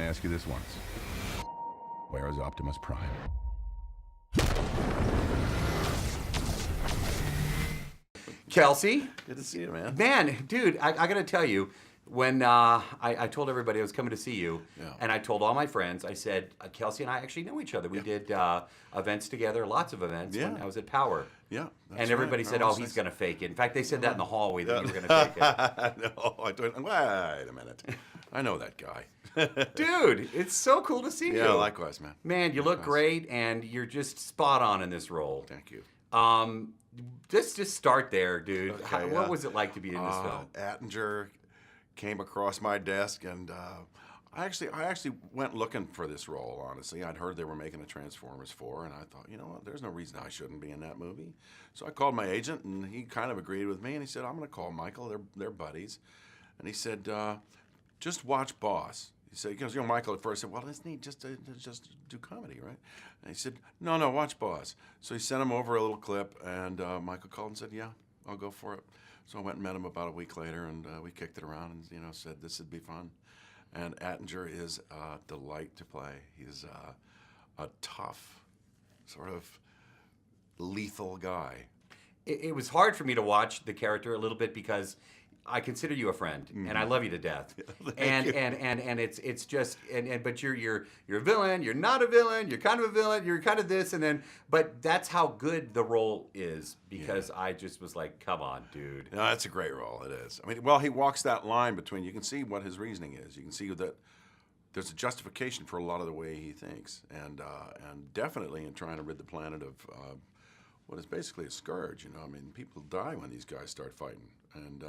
I ask you this once? Where is Optimus Prime? Kelsey? Good to see you, man. Man, dude, I got to tell you, when I told everybody I was coming to see you, and I told all my friends, I said, Kelsey and I actually know each other. We did events together, lots of events when I was at Power. Yeah, that's and everybody right. said, oh, he's going to fake it. In fact, they said that in the hallway that you were going to fake it. No, I don't. Wait a minute. I know that guy. Dude, it's so cool to see you. Yeah, likewise, man. Man, you look great, and you're just spot on in this role. Thank you. Just start there, dude. Okay, what was it like to be in this film? Attinger came across my desk, and I actually went looking for this role, honestly. I'd heard they were making a Transformers 4, and I thought, you know what, there's no reason I shouldn't be in that movie. So I called my agent, and he kind of agreed with me, and he said, I'm going to call Michael. They're buddies. And he said, just watch Boss. He said, because, Michael at first said, well, isn't he just do comedy, right? And he said, no, watch Boss. So he sent him over a little clip, and Michael called and said, yeah, I'll go for it. So I went and met him about a week later, and we kicked it around and, said this would be fun. And Attinger is a delight to play. He's a tough, sort of lethal guy. It was hard for me to watch the character a little bit because I consider you a friend, and I love you to death. Thank you. And it's just but you're a villain. You're not a villain. You're kind of a villain. You're kind of this and then. But that's how good the role is because I just was like, come on, dude. No, that's a great role. It is. I mean, well, he walks that line between. You can see what his reasoning is. You can see that there's a justification for a lot of the way he thinks, and definitely in trying to rid the planet of what is basically a scourge. I mean, people die when these guys start fighting, and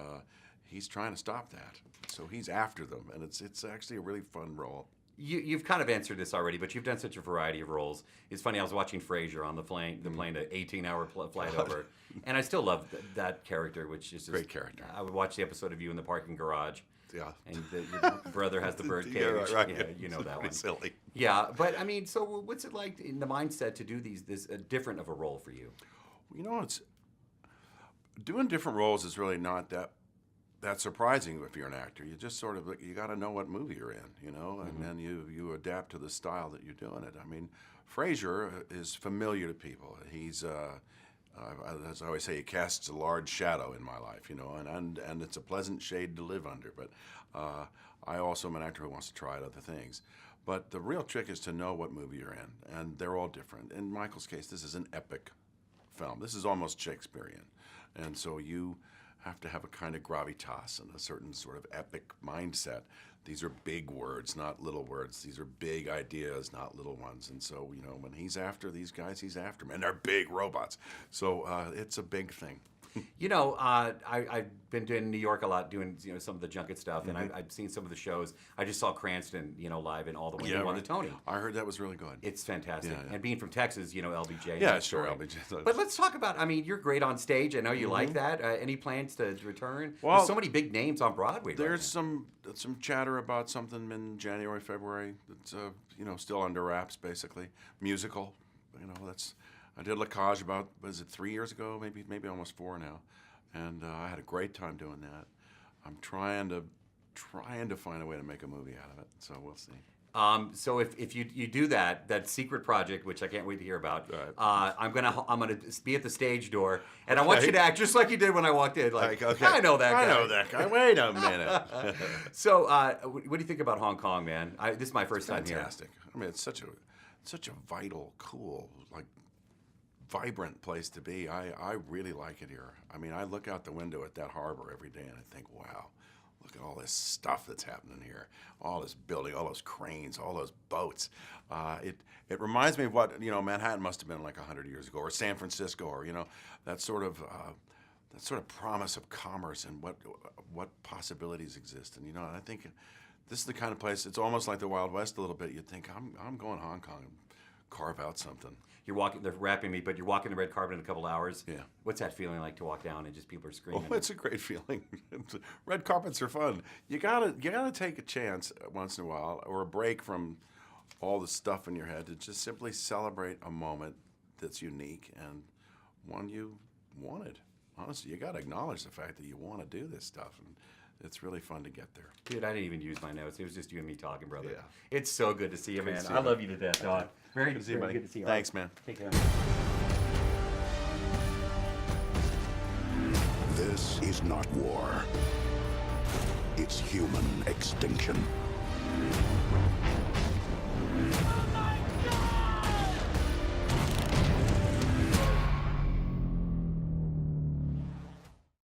he's trying to stop that. So he's after them, and it's actually a really fun role. You've kind of answered this already, but you've done such a variety of roles. It's funny, I was watching Frasier on the plane, an 18-hour flight over, and I still love that character, which is just... Great character. I would watch the episode of you in the parking garage. Yeah. And your brother has the bird cage. Yeah, right. Yeah, you know that one. Silly. Yeah, but I mean, so what's it like in the mindset to do this different of a role for you? It's doing different roles is really not that surprising if you're an actor. You just sort of you got to know what movie you're in, and then you adapt to the style that you're doing it. I mean, Frasier is familiar to people. He's as I always say, he casts a large shadow in my life, and it's a pleasant shade to live under. But I also am an actor who wants to try out other things. But the real trick is to know what movie you're in, and they're all different. In Michael's case, this is an epic film. This is almost Shakespearean, and so you have to have a kind of gravitas and a certain sort of epic mindset. These are big words, not little words. These are big ideas, not little ones. And so, when he's after these guys, he's after them. And they're big robots. So it's a big thing. I've been in New York a lot doing some of the junket stuff, and I've seen some of the shows. I just saw Cranston, live in All the Way He won the Tony. I heard that was really good. It's fantastic. Yeah. And being from Texas, LBJ. Yeah, sure, LBJ. But let's talk about, you're great on stage. I know you like that. Any plans to return? Well, there's so many big names on Broadway. There's some chatter about something in January, February. That's still under wraps, basically. Musical. I did La Cage about, was it 3 years ago? Maybe almost 4 now. And I had a great time doing that. I'm trying to find a way to make a movie out of it, so we'll see. So if you do that secret project, which I can't wait to hear about, I'm gonna be at the stage door, and I want you to act just like you did when I walked in. Like, okay. I know that guy. I know that guy. Wait a minute. So, what do you think about Hong Kong, man? This is my first time here. Fantastic. I mean, it's such a vital, cool, vibrant place to be. I really like it here. I mean, I look out the window at that harbor every day and I think, wow, look at all this stuff that's happening here. All this building, all those cranes, all those boats. It reminds me of what, Manhattan must have been like 100 years ago, or San Francisco, or, that sort of promise of commerce and what possibilities exist. And, I think this is the kind of place, it's almost like the Wild West a little bit. You'd think, I'm going to Hong Kong and carve out something. They're wrapping me, but you're walking the red carpet in a couple hours. Yeah. What's that feeling like to walk down and just people are screaming? Oh, it's a great feeling. Red carpets are fun. You gotta take a chance once in a while, or a break from all the stuff in your head, to just simply celebrate a moment that's unique and one you wanted. Honestly, you gotta acknowledge the fact that you want to do this stuff, and it's really fun to get there. Dude, I didn't even use my notes. It was just you and me talking, brother. Yeah. It's so good to see you, man. to see I you. love you to death, dog. Very Good to see you, very buddy. good to see you. Thanks, man. Take care. This is not war. It's human extinction.